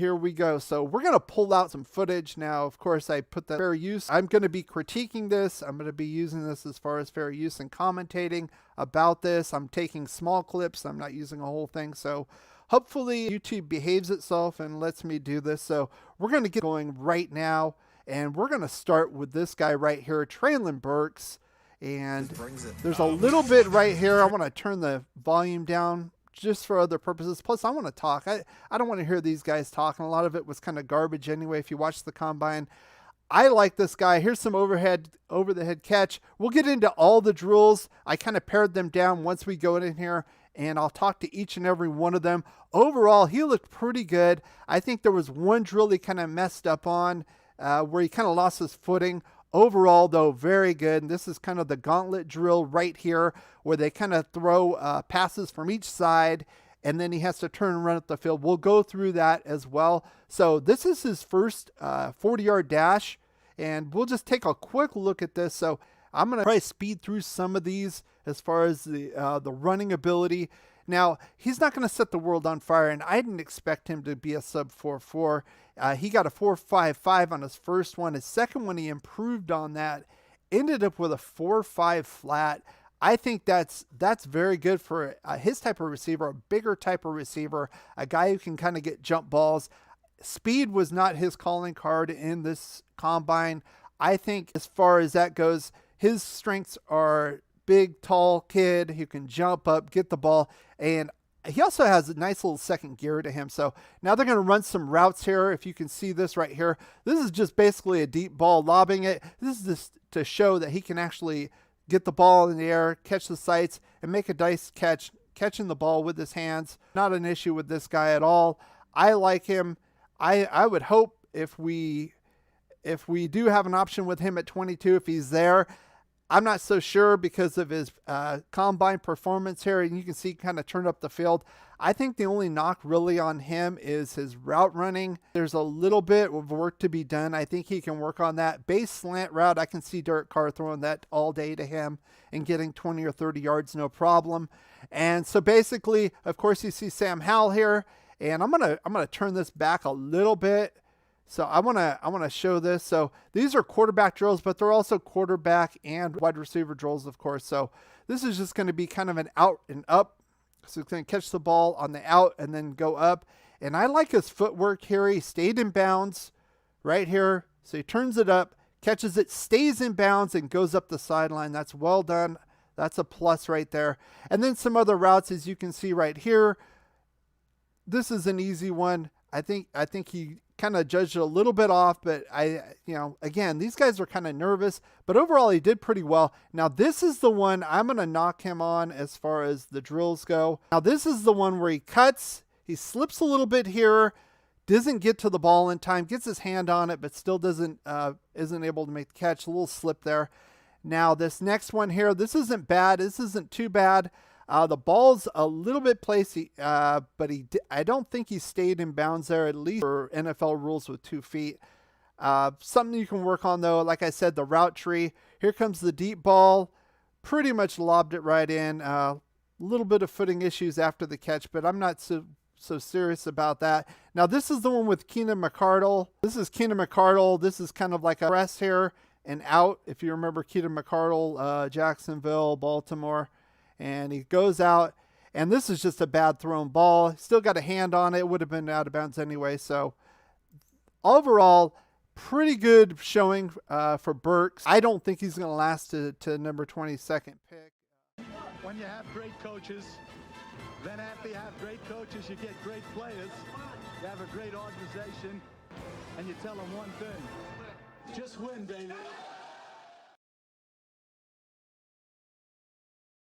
here we go. So we're going to pull out some footage now. Of course, I put the fair use. I'm going to be critiquing this. I'm going to be using this as far as fair use and commentating about this. I'm taking small clips. I'm not using a whole thing. So hopefully YouTube behaves itself and lets me do this. So we're going to get going right now. And we're going to start with this guy right here, Treylon Burks. And there's a little bit right here. I want to turn the volume down just for other purposes. Plus, I want to talk. I don't want to hear these guys talking. A lot of it was kind of garbage anyway if you watch the combine. I like this guy. Here's some over-the-head catch. We'll get into all the drills. I kind of pared them down once we go in here, and I'll talk to each and every one of them. Overall, he looked pretty good. I think there was one drill he kind of messed up on where he kind of lost his footing. Overall, though, very good. And this is kind of the gauntlet drill right here where they kind of throw passes from each side, and then he has to turn and run up the field. We'll go through that as well. So this is his first 40-yard dash, and we'll just take a quick look at this. So I'm going to try to speed through some of these as far as the running ability. Now, he's not going to set the world on fire, and I didn't expect him to be a sub 4.4. He got a 4.55 on his first one. His second one, he improved on that, ended up with a 4.5 flat. I think that's very good for his type of receiver, a bigger type of receiver, a guy who can kind of get jump balls. Speed was not his calling card in this combine. I think as far as that goes, his strengths are big, tall kid who can jump up, get the ball, and he also has a nice little second gear to him. So now they're going to run some routes here. If you can see this right here, this is just basically a deep ball lobbing it. This is just to show that he can actually get the ball in the air, catch the sights, and make a nice catch, catching the ball with his hands. Not an issue with this guy at all. I like him. I would hope if we do have an option with him at 22, if he's there. I'm not so sure because of his combine performance here, and you can see kind of turned up the field. I think the only knock really on him is his route running. There's a little bit of work to be done. I think he can work on that. Base slant route, I can see Derek Carr throwing that all day to him and getting 20 or 30 yards, no problem. And so basically, of course, you see Sam Howell here, and I'm gonna turn this back a little bit. So I want to show this. So these are quarterback drills, but they're also quarterback and wide receiver drills, of course. So this is just going to be kind of an out and up. So it's going to catch the ball on the out and then go up. And I like his footwork here. He stayed in bounds right here. So he turns it up, catches it, stays in bounds, and goes up the sideline. That's well done. That's a plus right there. And then some other routes, as you can see right here. This is an easy one. I think he kind of judged it a little bit off, but again, these guys are kind of nervous, but overall he did pretty well. Now this is the one I'm going to knock him on as far as the drills go. Now this is the one where he cuts, he slips a little bit here, doesn't get to the ball in time, gets his hand on it, but still isn't able to make the catch. A little slip there. Now this next one here, this isn't bad. This isn't too bad. The ball's a little bit placey, but I don't think he stayed in bounds there, at least for NFL rules with 2 feet. Something you can work on, though, like I said, the route tree. Here comes the deep ball. Pretty much lobbed it right in. A little bit of footing issues after the catch, but I'm not so serious about that. Now, this is the one with Keenan McCardle. This is Keenan McCardle. This is kind of like a press here and out. If you remember Keenan McCardle, Jacksonville, Baltimore. And he goes out, and this is just a bad thrown ball. Still got a hand on it. It would have been out of bounds anyway. So overall, pretty good showing for Burks. I don't think he's going to last to number 22nd pick. When you have great coaches, then after you have great coaches, you get great players. You have a great organization, and you tell them one thing: just win, baby.